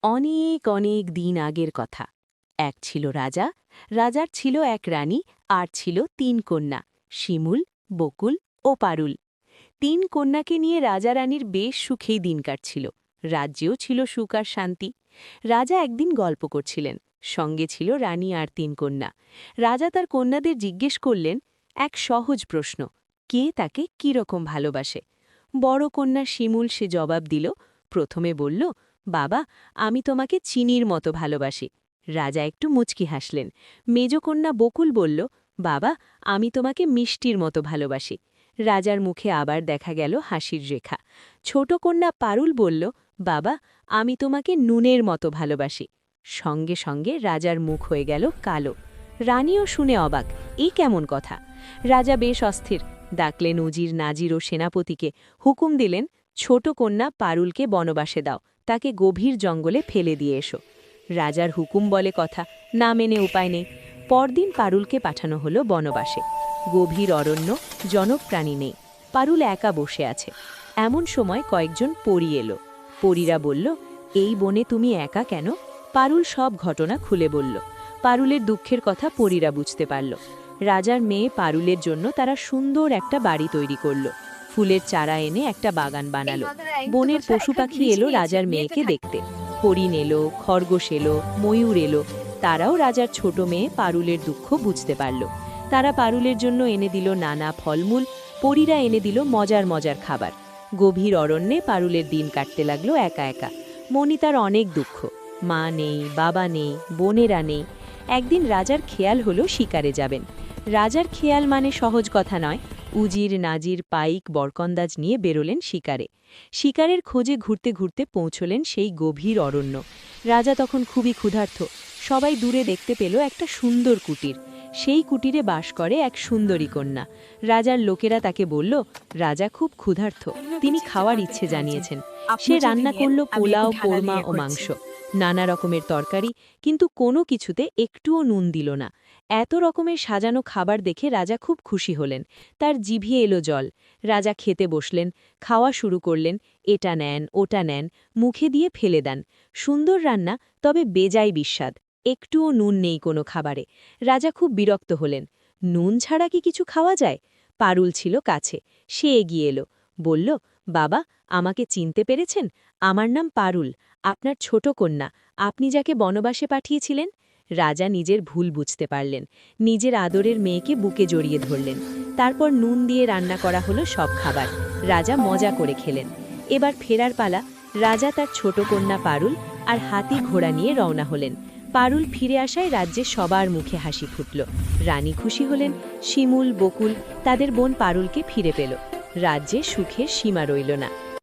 অনেক অনেক দিন আগের কথা। এক ছিল রাজা, রাজার ছিল এক রানী, আর ছিল তিন কন্যা, শিমুল, বকুল ও পারুল। তিন কন্যাকে নিয়ে রাজা রানীর বেশ সুখেই দিন কাটছিল। রাজ্যেও ছিল সুখ আর শান্তি। রাজা একদিন গল্প করছিলেন, সঙ্গে ছিল রানী আর তিন কন্যা। রাজা তার কন্যাদের জিজ্ঞেস করলেন এক সহজ প্রশ্ন, কে তাকে কিরকম ভালোবাসে। বড় কন্যা শিমুল সে জবাব দিল, প্রথমে বলল, বাবা, আমি তোমাকে চিনির মতো ভালোবাসি। রাজা একটু মুচকি হাসলেন। মেজকন্যা বকুল বলল, বাবা, আমি তোমাকে মিষ্টির মতো ভালোবাসি। রাজার মুখে আবার দেখা গেল হাসির রেখা। ছোট কন্যা পারুল বলল, বাবা, আমি তোমাকে নুনের মতো ভালোবাসি। সঙ্গে সঙ্গে রাজার মুখ হয়ে গেল কালো। রানীও শুনে অবাক, এই কেমন কথা। রাজা বেশ অস্থির, ডাকলেন উজির, নাজির ও সেনাপতিকে। হুকুম দিলেন, ছোট কন্যা পারুলকে বনবাসে দাও, তাকে গভীর জঙ্গলে ফেলে দিয়ে এসো। রাজার হুকুম বলে কথা, না মেনে উপায় নেই। পরদিন পারুলকে পাঠানো হলো বনবাসে। গভীর অরণ্য, জনপ্রাণী নেই। পারুল একা বসে আছে। এমন সময় কয়েকজন পরী এলো। পরীরা বলল, এই বনে তুমি একা কেন? পারুল সব ঘটনা খুলে বলল। পারুলের দুঃখের কথা পরীরা বুঝতে পারল। রাজার মেয়ে পারুলের জন্য তারা সুন্দর একটা বাড়ি তৈরি করল। ফুলের চারা এনে একটা বাগান বানালো। বনের পশু পাখি এলো রাজার মেয়েকে দেখতে। হরিণ এলো, খরগোশ এলো, ময়ূর এলো। তারাও রাজার ছোট মেয়ে পারুলের দুঃখ বুঝতে পারল। তারা পারুলের জন্য এনে দিল নানা ফলমূল। পরীরা এনে দিল মজার মজার খাবার। গভীর অরণ্যে পারুলের দিন কাটতে লাগলো একা একা। মনি তার অনেক দুঃখ, মা নেই, বাবা নেই, বোনেরা নেই। একদিন রাজার খেয়াল হলো শিকারে যাবেন। রাজার খেয়াল মানে সহজ কথা নয়। উজির, নাজির, পাইক, বরকন্দাজ নিয়ে বেরোলেন শিকারে। শিকারের খোঁজে ঘুরতে ঘুরতে পৌঁছলেন সেই গভীর অরণ্য। রাজা তখন খুবই ক্ষুধার্ত। সবাই দূরে দেখতে পেল একটা সুন্দর কুটির। সেই কুটিরে বাস করে এক সুন্দরী কন্যা। রাজার লোকেরা তাকে বলল, রাজা খুব ক্ষুধার্ত, তিনি খাওয়ার ইচ্ছে জানিয়েছেন। সে রান্না করল পোলাও, কোরমা ও মাংস, নানা রকমের তরকারি, কিন্তু কোনো কিছুতে একটুও নুন দিল না। এত রকমের সাজানো খাবার দেখে রাজা খুব খুশি হলেন। তার জিভে এলো জল। রাজা খেতে বসলেন, খাওয়া শুরু করলেন। এটা নেন, ওটা নেন, মুখে দিয়ে ফেলে দেন। সুন্দর রান্না, তবে বেজায় বিস্বাদ। একটুও নুন নেই কোনো খাবারে। রাজা খুব বিরক্ত হলেন। নুন ছাড়া কি কিছু খাওয়া যায়? পারুল ছিল কাছে। সে এগিয়ে এলো, বলল, বাবা, আমাকে চিনতে পেরেছেন? আমার নাম পারুল, আপনার ছোট কন্যা, আপনি যাকে বনবাসে পাঠিয়েছিলেন। রাজা নিজের ভুল বুঝতে পারলেন। নিজের আদরের মেয়েকে বুকে জড়িয়ে ধরলেন। তারপর নুন দিয়ে রান্না করা হলো সব খাবার। রাজা মজা করে খেলেন। এবার ফেরার পালা। রাজা তার ছোট কন্যা পারুল আর হাতি ঘোড়া নিয়ে রওনা হলেন। পারুল ফিরে আসায় রাজ্যে সবার মুখে হাসি ফুটল। রানী খুশি হলেন। শিমুল, বকুল তাদের বোন পারুলকে ফিরে পেল। রাজ্যে সুখের সীমা রইল না।